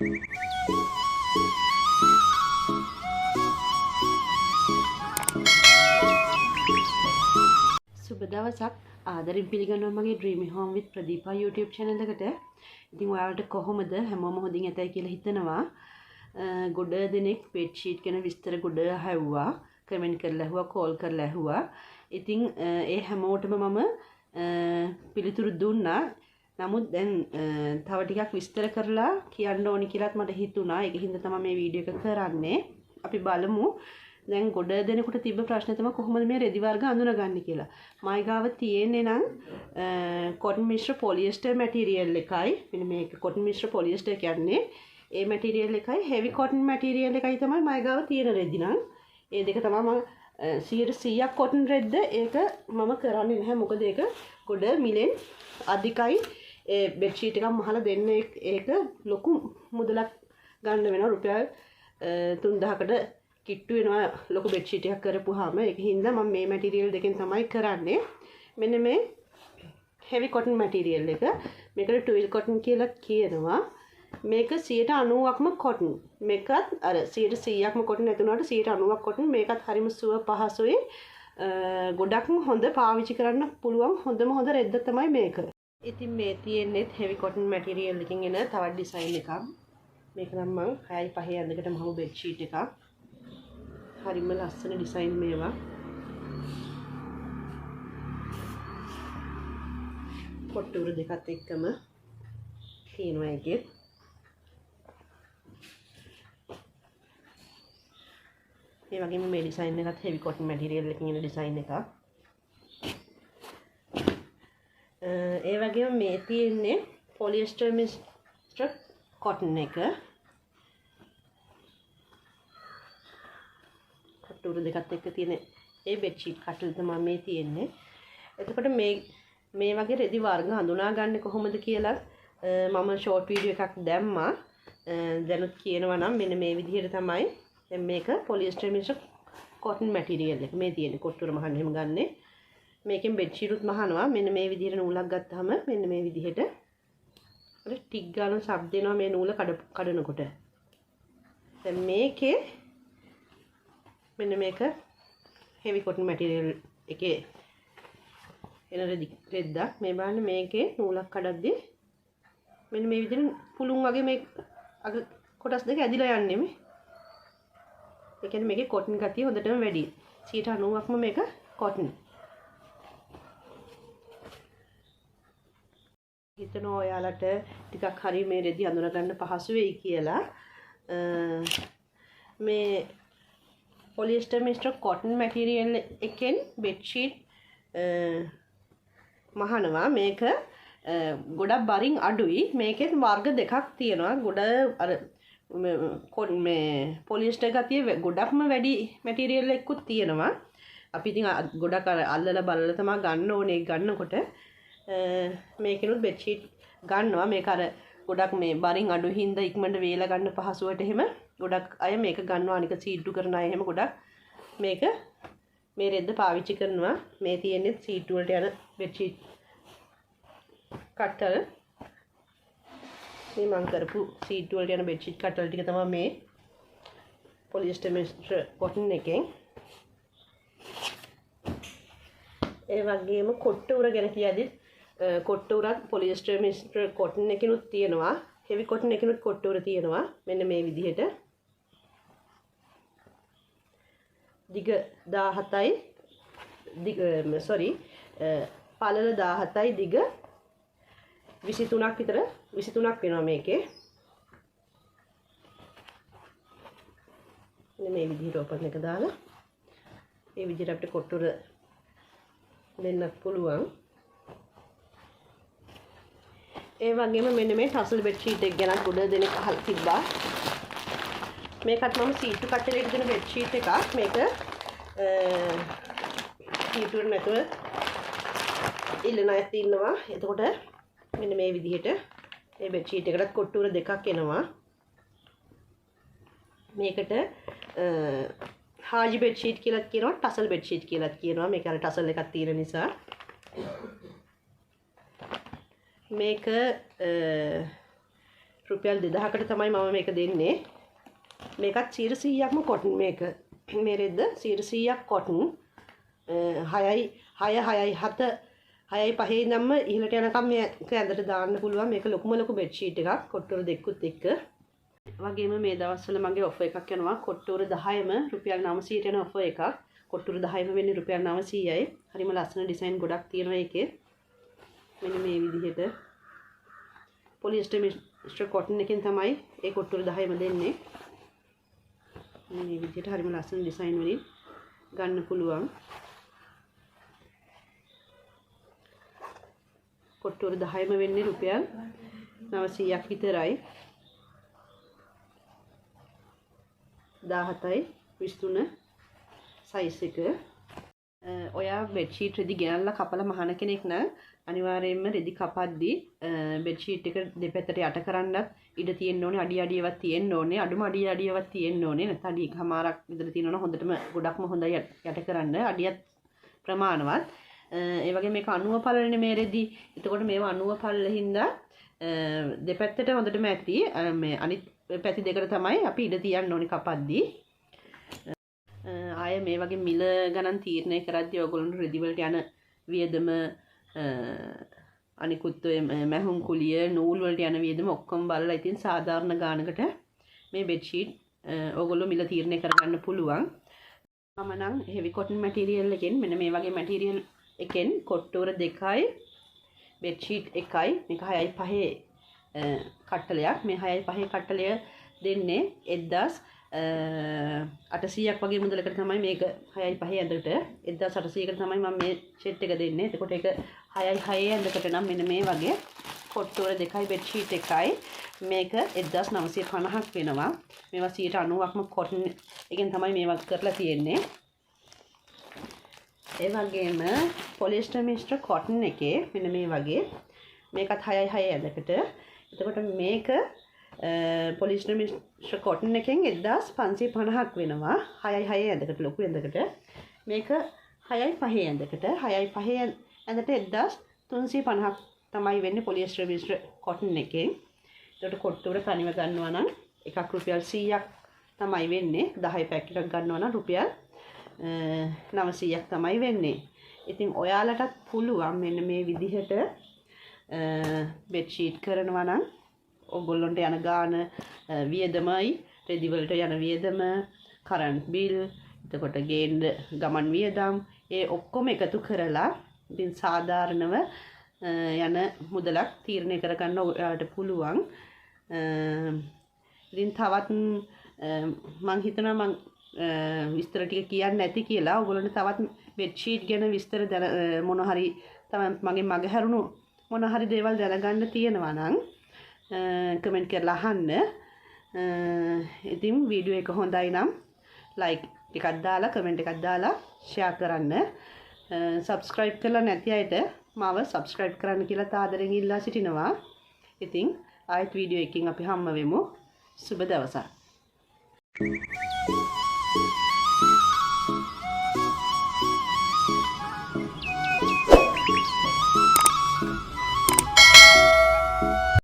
සුබ දවසක් ආදරෙන් පිළිගන්නවා මගේ Dreamy Home with Pradeepa YouTube channel එකට. ඉතින් ඔයාලට කොහොමද? හැමෝම හොඳින් ඇතයි කියලා හිතනවා. ගොඩ දෙනෙක් bed sheet ගැන විස්තර ගොඩ ඇහුවා. කමෙන්ට් කරලා ඇහුවා, කෝල් කරලා ඇහුවා. ඉතින් ඒ හැමෝටම මම පිළිතුරු දුන්නා. නමුත් දැන් තව ටිකක් විස්තර කරලා කියන්න ඕනි කියලාත් මට හිතුණා. ඒක හින්දා තමයි මේ වීඩියෝ එක කරන්නේ. අපි බලමු. දැන් ගොඩ දෙනෙකුට තිබ්බ ප්‍රශ්නේ තමයි කොහොමද මේ රෙදි වර්ග අඳුනගන්නේ කියලා. මයි ගාව තියෙන්නේ නම් cotton මිශ්‍ර polyester material එකයි. මෙන්න මේක cotton මිශ්‍ර polyester කියන්නේ ඒ material එකයි heavy cotton material එකයි තමයි මයි ගාව තියෙන රෙදි නම්. ඒ දෙක තමයි මම 100% cotton රෙද්ද ඒක මම කරන්නේ නැහැ. මොකද ඒක ගොඩ මිලෙන් අධිකයි. ඒ බෙඩ් ෂීට් එකක් මහලා දෙන්න ඒක ලොකු මුදලක් ගන්න වෙනවා. රුපියල් 3000කට කිට්ටු වෙනවා ලොකු බෙඩ් ෂීට් එකක් කරපුවාම. ඒක හින්දා මම මේ මැටීරියල් දෙකෙන් තමයි කරන්නේ. මෙන්න මේ heavy cotton material එක. මේකට twill cotton කියලා කියනවා. මේක 90%ක්ම cotton. මේකත් අර 100%ක්ම cotton නැතුණාට 90%ක් cotton. මේකත් හරිම සුව පහසුයි. ගොඩක්ම හොඳ පාවිච්චි කරන්න පුළුවන් හොඳම හොඳ රෙද්ද තමයි මේක. ඉතින් මේ තියෙන්නේ heavy cotton material එකකින් එන තවත් ඩිසයින් එකක්. මේක නම් මම 6.5 ඇඳකට මහු බෙඩ් ෂීට් එකක්. හරිම ලස්සන ඩිසයින් මේවා. කොට්ටුර දෙකත් එක්කම තියෙනවා ඒකේ. ඒ වගේම මේ ඩිසයින් එකත් heavy cotton material එකකින් එන ඩිසයින් එකක්. ඒ වගේම මේ තියෙන්නේ polyester මිශ්‍ර cotton එක. කටුර දෙකත් එක්ක තියෙන ඒ බෙඩ් ෂීට් කටල් තමයි මේ තියෙන්නේ. එතකොට මේ වගේ රෙදි වර්ග හඳුනා ගන්න කොහොමද කියලා මම ෂෝට් වීඩියෝ එකක් දැම්මා. දැනුත් කියනවා නම් මෙන්න මේ විදිහට තමයි. දැන් මේක polyester මිශ්‍ර cotton material එක. මේ තියෙන්නේ කොට්ටුර මහන්න එහෙම ගන්නෙ. මේකෙන් බෙඩ් ෂීට් උත් මහනවා. මෙන්න මේ විදිහට නූලක් ගත්තාම මෙන්න මේ විදිහට අර ටික් ගාන ශබ්ද එනවා මේ නූල කඩනකොට. දැන් මේකේ මෙන්න මේක heavy cotton material එකේ එන රෙද්දක්. මේ බලන්න මේකේ නූලක් කඩද්දී මෙන්න මේ විදිහට පුළුන් වගේ මේ අග කොටස් දෙක ඇදිලා යන්නේ මේ. ඒ කියන්නේ මේකේ cotton ගතිය හොඳටම වැඩි. 90%ක්ම මේක cotton. හිතනවා ඔයාලට ටිකක් හරි මේ රෙදි අඳුන ගන්න පහසු වෙයි කියලා. මේ polyester මිශ්‍ර cotton material එකෙන් bed sheet මහනවා. මේක ගොඩක් බරින් අඩුයි. මේකෙත් වර්ග දෙකක් තියෙනවා. ගොඩ අර මේ polyester ගතිය ගොඩක්ම වැඩි material එකකුත් තියෙනවා. අපි ඉතින් ගොඩක් අල්ලලා බලලා තමයි ගන්න ඕනේ. ගන්නකොට මේකෙනුත් bed sheet ගන්නවා. මේක අර ගොඩක් මේ බරින් අඩු හින්දා ඉක්මනට වේලා ගන්න පහසුවට එහෙම ගොඩක් අය මේක ගන්නවා. අනික සීඩ්ඩු කරන අය එහෙම ගොඩක් මේක මේ රෙද්ද පාවිච්චි කරනවා. මේ තියෙන්නේ සීඩ්ඩු වලට යන බෙඩ් ෂීට් කටල්. මේ මම කරපු සීඩ්ඩු වලට යන බෙඩ් ෂීට් කටල් ටික තමයි මේ polyester මිශ්‍ර cotton එකෙන්. ඒ වගේම කොට්ටුර ගැන කියද්දි කොට්ටුරත් polyester මිශ්‍ර cotton එකකිනුත් තියෙනවා. heavy cotton එකකිනුත් කොට්ටුර තියෙනවා. මෙන්න මේ විදිහට. දිග 17යි පළල 17යි දිග 23ක් විතර 23ක් වෙනවා මේකේ. මේ විදිහට ඕපන් එක දාලා මේ විදිහට අපිට කොට්ටුර දෙන්නත් පුළුවන්. ඒ වගේම මෙන්න මේ ටසල් බෙඩ් ෂීට් එක ගැන ගොඩ දෙනෙක් අහලා තිබ්බා. මේකත් මම සීට්ටු කට්ටලේට දෙන බෙඩ් ෂීට් එකක්. මේක සීට්ටුවට නැතුව ඉල්ලන අයත් ඉන්නවා. එතකොට මෙන්න මේ විදිහට මේ බෙඩ් ෂීට් එකකට කොට්ටුර දෙකක් එනවා. මේකට හාජි බෙඩ් ෂීට් කියලාත් කියනවා, ටසල් බෙඩ් ෂීට් කියලාත් කියනවා. මේක අර ටසල් එකක් තියෙන නිසා. මේක රුපියල් 2000කට තමයි මම මේක දෙන්නේ. මේකත් 100%ක්ම කොටන් මේක. මේ රෙද්ද 100%ක් කොටන්. 6.5 ඉඳන්ම ඉහළට යනකම් මේක ඇඳට දාන්න පුළුවන්. මේක ලොකුම ලොකු බෙඩ් ෂීට් එකක් කොට්ටෝර දෙකකුත් එක්ක. වගේම මේ දවස්වල මගේ ඔෆර් එකක් යනවා. කොට්ටෝර 10ම රුපියල් 900ට යන ඔෆර් එකක්. කොට්ටෝර 10ම වෙන්නේ රුපියල් 900යි. හරිම ලස්සන ඩිසයින් ගොඩක් තියෙනවා ඒකේ. මෙන්න මේ විදිහට පොලිස්ටර් මික්ස්චර් කොටන් එකෙන් තමයි ඒ කොට්ටෝර 10ම දෙන්නේ. මේ විදිහට හරිම ලස්සන ඩිසයින් වලින් ගන්න පුළුවන්. කොට්ටෝර 10ම වෙන්නේ රුපියල් 900ක් විතරයි. 17යි 23 සයිස් එක. ඔයා බෙඩ් ෂීට් රෙදි ගෙනල්ලා කපලා මහන කෙනෙක් නම් අනිවාර්යයෙන්ම රෙදි කපද්දී බෙඩ් ෂීට් එක දෙපැත්තට යට කරන්නත් ඉඩ තියෙන්න ඕනේ. අඩි අඩියවත් තියෙන්න ඕනේ. අඩුම අඩියවත් තියෙන්න ඕනේ. නැත්නම් අඩි එකමාරක් විතර තියෙනවා හොඳටම ගොඩක්ම හොඳයි යට කරන්න. අඩියත් ප්‍රමාණවත්. ඒ වගේ මේක 90 පළලනේ මේ රෙදි. එතකොට මේවා 90 පළල හින්දා දෙපැත්තට හොඳටම ඇති. මේ අනිත් පැති දෙකට තමයි අපි ඉඩ තියන්න ඕනේ කපද්දී. ආය මේ වගේ මිල ගණන් තීරණය කරද්දී ඔයගොල්ලන්ට රෙදි වලට යන වියදම අනිකුත් මැහුම් කුලිය නූල් වලට යන වියදම ඔක්කොම බලලා ඉතින් සාධාරණ ගානකට මේ බෙඩ් ෂීට් ඔයගොල්ලෝ මිල තීරණය කරගන්න පුළුවන්. මම නම් heavy cotton material එකෙන් මෙන්න මේ වගේ material එකෙන් කොට්ටෝර 2යි බෙඩ් ෂීට් 1යි මේක 6.5 කට්ටලයක්. මේ 6.5 කට්ටලය දෙන්නේ 1800ක් වගේ මුදලකට තමයි මේක 6.5 ඇඳට 1800කට තමයි මම මේ සෙට් එක දෙන්නේ. එතකොට ඒක 6.6 ඇඳකට නම් මෙන්න මේ වගේ කොට්ටෝර 2යි බෙඩ් ෂීට් 1යි මේක 1950ක් වෙනවා. මේවා 90%ක්ම කොටන් එකෙන් තමයි මේවා කරලා තියෙන්නේ. ඒ වගේම පොලිස්ටර් මික්ස්චර් කොටන් එකේ මෙන්න මේ වගේ මේකත් 6.6 ඇඳකට. එතකොට මේක පොලිස්ටර් මික්ස්චර් කොටන් එකෙන් 1550ක් වෙනවා. 6.6 ඇඳකට ලොකු ඇඳකට. මේක 6.5 ඇඳකට. 6.5 ඇඳට 1350ක් තමයි වෙන්නේ පොලිස්ටර් මික්ස්චර් කොටන් එකෙන්. එතකොට කොට්ටෝර තනිව ගන්නවා නම් එකක් රුපියල් 100ක් තමයි වෙන්නේ. 10 පැකට් එකක් ගන්නවා නම් රුපියල් 900ක් තමයි වෙන්නේ. ඉතින් ඔයාලටත් පුළුවන් මෙන්න මේ විදිහට බෙඩ් ෂීට් කරනවා නම් ඔයගොල්ලන්ට යන ගාන වියදමයි රෙදි වලට යන වියදම කරන්ට් බිල් එතකොට ගේන්න ගමන් වියදම් ඒ ඔක්කොම එකතු කරලා ඉතින් සාධාරණව යන මුදලක් තීරණය කරගන්න ඔයාලට පුළුවන්. ඉතින් තවත් මම හිතනවා මම විස්තර ටික කියන්නේ නැති කියලා. ඔයගොල්ලන්ට තවත් බෙඩ් ෂීට් ගැන විස්තර මොන හරි තමයි මගේ මග හැරුණු මොන හරි දේවල් දැනගන්න තියෙනවා නම් කමෙන්ට් කරලා අහන්න. ඉතින් වීඩියෝ එක හොඳයි නම් ලයික් එකක් දාලා කමෙන්ට් එකක් දාලා ෂෙයා කරන්න. සබ්ස්ක්‍රයිබ් කරලා නැති අයට මාව සබ්ස්ක්‍රයිබ් කරන්න කියලා තාදරෙන් ඉල්ලා සිටිනවා. ඉතින් ආයෙත් වීඩියෝ එකකින් අපි හම්බ වෙමු. සුබ දවසක්.